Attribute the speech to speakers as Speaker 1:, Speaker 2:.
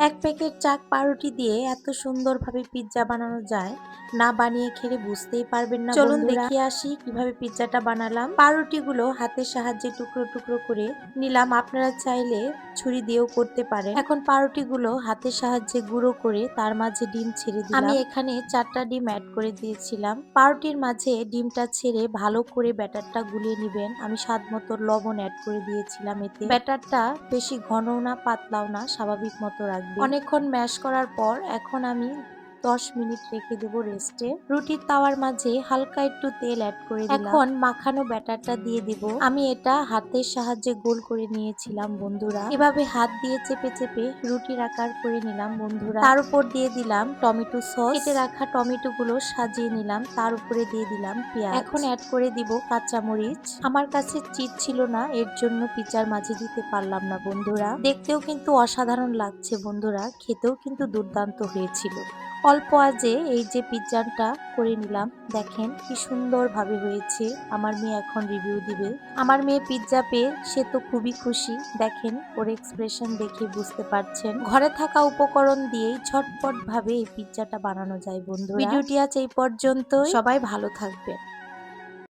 Speaker 1: এক প্যাকেট চাক পাউরুটি দিয়ে এত সুন্দরভাবে পিৎজা বানানো যায়, না বানিয়ে খেলে বুঝতেই পারবেন না। চলুন দেখিয়ে আসি কিভাবে পিৎজাটা বানালাম। পাউরুটিগুলো হাতের সাহায্যে টুকরো টুকরো করে নিলাম, আপনারা চাইলে ছুরি দিয়েও করতে পারেন। এখন পাউরুটিগুলো হাতের সাহায্যে গুঁড়ো করে তার মাঝে ডিম ছেড়ে দিলাম। আমি এখানে 4টা ডিম অ্যাড করে দিয়েছিলাম। পাউরুটির মাঝে ডিমটা ছেড়ে ভালো করে ব্যাটারটা গুলিয়ে নেবেন। আমি স্বাদ মতো লবণ অ্যাড করে দিয়েছিলাম। এতে ব্যাটারটা বেশি ঘনও না পাতলাও না, স্বাভাবিক মতো রাখবেন। অনেকক্ষণ ম্যাশ করার পর এখন আমি 10 মিনিট রেখে দেবো রেস্টে। রুটির তাওয়ার মাঝে হালকা একটু তেল অ্যাড করে দিলাম। এখন মাখানো ব্যাটারটা দিয়ে দিব। আমি এটা হাতের সাহায্যে গোল করে নিয়েছিলাম বন্ধুরা। এভাবে হাত দিয়ে চেপে চেপে রুটির আকার করে নিলাম বন্ধুরা। তার উপর দিয়ে দিলাম টমেটো সস। কেটে রাখা টমেটো গুলো সাজিয়ে নিলাম। তার উপরে দিয়ে দিলাম পেঁয়াজ। এখন অ্যাড করে দিব কাঁচামরিচ। আমার কাছে চিজ ছিল না, এর জন্য পিৎজার মাঝে দিতে পারলাম না বন্ধুরা। দেখতেও কিন্তু অসাধারণ লাগছে বন্ধুরা, খেতেও কিন্তু দুর্দান্ত হয়েছিল। অল্প আঁচে এই যে পিৎজাটা করে নিলাম, দেখেন কি সুন্দর ভাবে হয়েছে। আমার মেয়ে এখন রিভিউ দিবে। আমার মেয়ে পিৎজা পেয়ে সে তো খুবই খুশি, দেখেন ওর এক্সপ্রেশন দেখে বুঝতে পারছেন। ঘরে থাকা উপকরণ দিয়েই ঝটপট ভাবে এই পিৎজাটা বানানো যায় বন্ধুরা। ভিডিওটি আজ এই পর্যন্তই, সবাই ভালো থাকবেন।